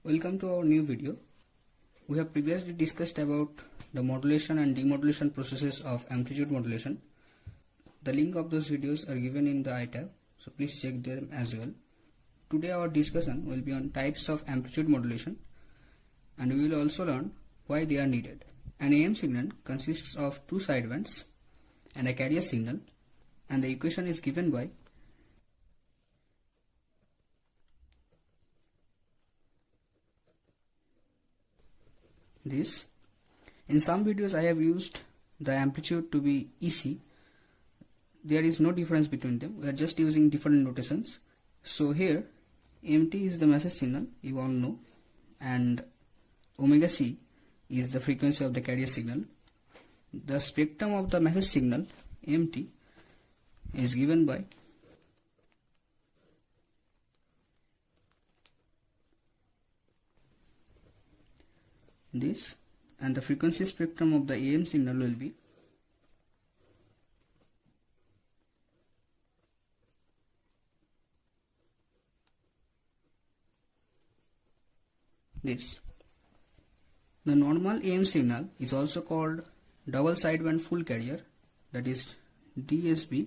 Welcome to our new video. We have previously discussed about the modulation and demodulation processes of amplitude modulation. The link of those videos are given in the iTab, so please check them as well. Today our discussion will be on types of amplitude modulation, and we will also learn why they are needed. An AM signal consists of two sidebands and a carrier signal, and the equation is given by this. In some videos I have used the amplitude to be EC. There is no difference between them. We are just using different notations. So here MT is the message signal, you all know, and omega C is the frequency of the carrier signal. The spectrum of the message signal MT is given by this, and the frequency spectrum of the AM signal will be this. The normal AM signal is also called double sideband full carrier, that is DSB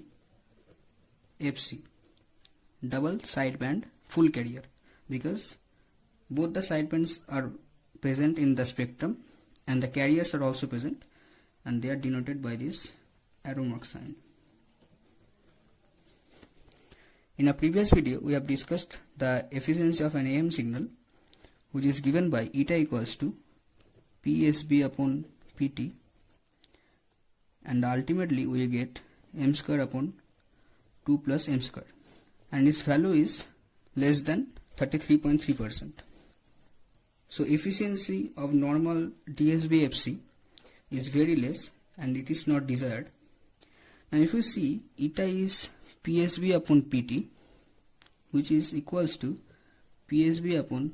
FC, double sideband full carrier, because both the sidebands are present in the spectrum and the carriers are also present, and they are denoted by this arrow mark sign. In a previous video we have discussed the efficiency of an AM signal, which is given by eta equals to PSB upon PT, and ultimately we get m square upon 2 plus m square, and its value is less than 33.3%. So efficiency of normal DSB FC is very less and it is not desired. Now if you see, eta is PSB upon PT, which is equals to PSB upon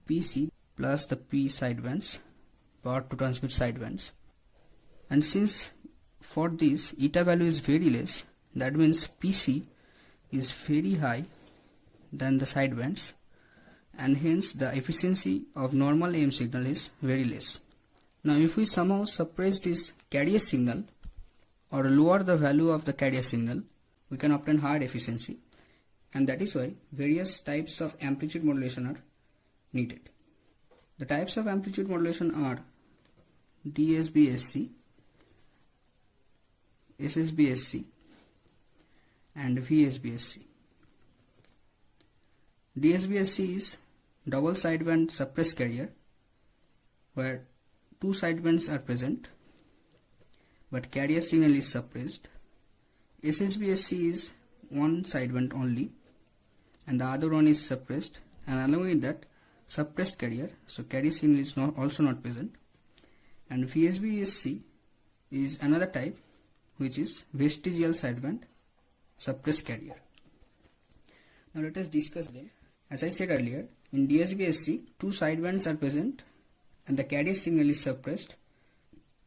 PC plus the P sidebands, power to transmit sidebands. And since for this eta value is very less, that means PC is very high than the sidebands, and hence the efficiency of normal AM signal is very less. Now if we somehow suppress this carrier signal or lower the value of the carrier signal, we can obtain higher efficiency, and that is why various types of amplitude modulation are needed. The types of amplitude modulation are DSB-SC, SSB-SC and VSB-SC. DSB-SC is double sideband suppressed carrier, where two sidebands are present but carrier signal is suppressed. SSB-SC is one sideband only and the other one is suppressed, and along with that suppressed carrier, so carrier signal is also not present. And VSB-SC is another type, which is vestigial sideband suppressed carrier. Now let us discuss them. As I said earlier, in DSB-SC, two sidebands are present and the carrier signal is suppressed.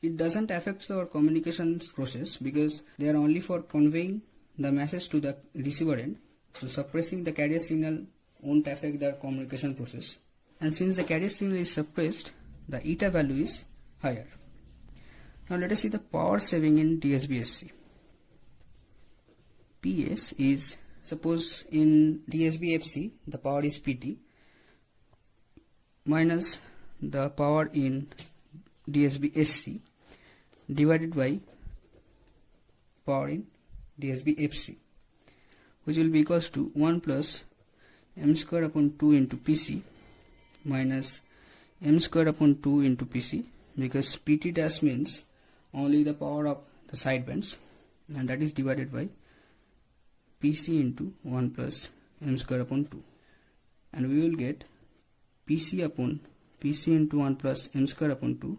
It doesn't affect our communications process because they are only for conveying the message to the receiver end. So suppressing the carrier signal won't affect the communication process. And since the carrier signal is suppressed, the eta value is higher. Now let us see the power saving in DSB-SC. PS is, suppose in DSB-FC the power is PT minus the power in DSB-SC divided by power in DSB-FC, which will be equals to 1 plus m square upon 2 into PC minus m square upon 2 into PC, because PT dash means only the power of the sidebands, and that is divided by PC into 1 plus m square upon 2, and we will get PC upon PC into 1 plus m square upon 2,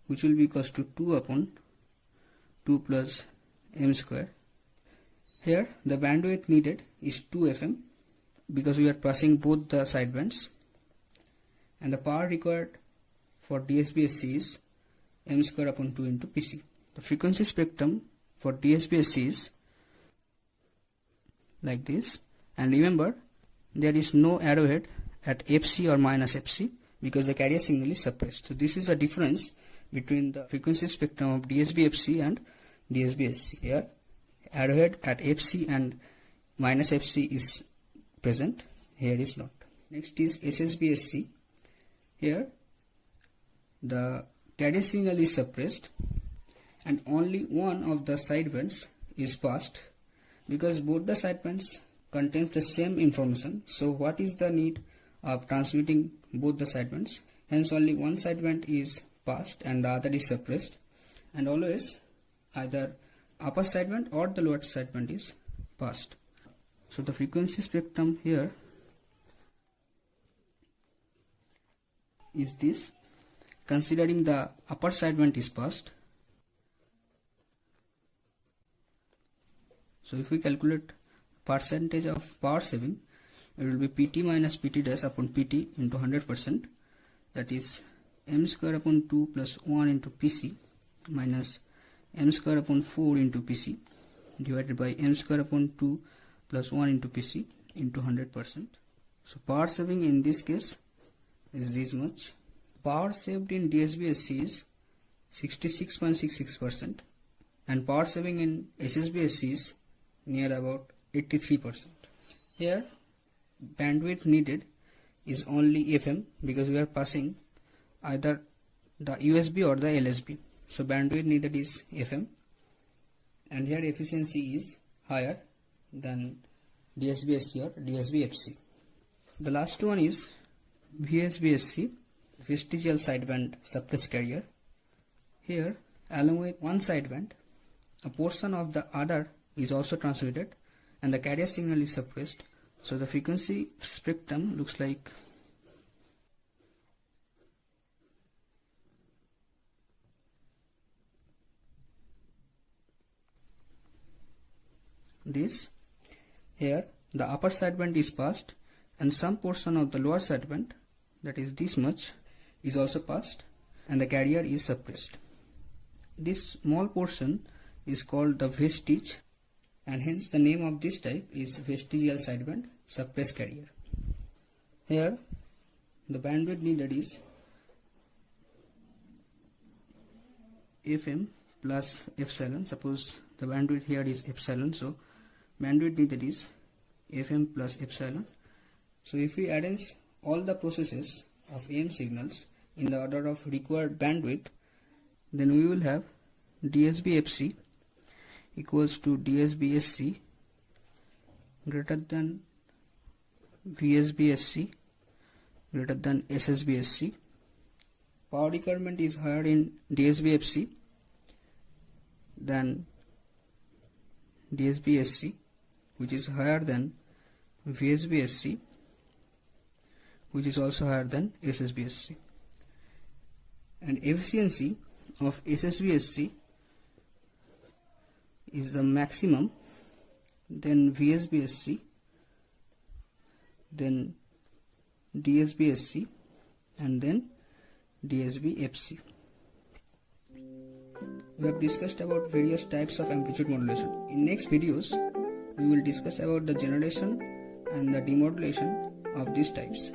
which will be equals to 2 upon 2 plus m square. Here the bandwidth needed is 2 FM because we are passing both the sidebands, and the power required for DSB-SC is m square upon 2 into PC. The frequency spectrum for DSB-SC is like this, and remember there is no arrowhead at FC or minus FC because the carrier signal is suppressed. So this is the difference between the frequency spectrum of DSB-FC and DSB-SC. Here arrowhead at FC and minus FC is present, here is not. Next is SSB-SC. Here the carrier signal is suppressed and only one of the sidebands is passed because both the sidebands contains the same information. So what is the need of transmitting both the sidebands? Hence only one sideband is passed and the other is suppressed, and always either upper sideband or the lower sideband is passed. So the frequency spectrum here is this, considering the upper sideband is passed. So if we calculate percentage of power saving, it will be PT minus PT dash upon PT into 100%, that is m square upon 2 plus 1 into PC minus m square upon 4 into PC divided by m square upon 2 plus 1 into PC into 100%. So power saving in this case is this much. Power saved in DSB-SC is 66.66% and power saving in SSB-SC is near about 83%. Here bandwidth needed is only FM because we are passing either the USB or the LSB. So bandwidth needed is FM, and here efficiency is higher than DSB-SC or DSB-FC. The last one is VSB-SC, vestigial sideband suppressed carrier. Here along with one sideband, a portion of the other is also transmitted and the carrier signal is suppressed. So the frequency spectrum looks like this. Here the upper sideband is passed and some portion of the lower sideband, that is this much, is also passed and the carrier is suppressed. This small portion is called the vestige, and hence the name of this type is vestigial sideband suppressed carrier. Here the bandwidth needed is FM plus epsilon. Suppose the bandwidth here is epsilon, so bandwidth needed is FM plus epsilon. So if we arrange all the processes of AM signals in the order of required bandwidth, then we will have DSB-FC equals to DSB-SC greater than VSB-SC greater than SSB-SC. Power requirement is higher in DSB-FC than DSB-SC, which is higher than VSB-SC, which is also higher than SSB-SC. And efficiency of SSB-SC is the maximum, then VSB-SC, then DSB-SC, and then DSB-FC. We have discussed about various types of amplitude modulation. In next videos, we will discuss about the generation and the demodulation of these types.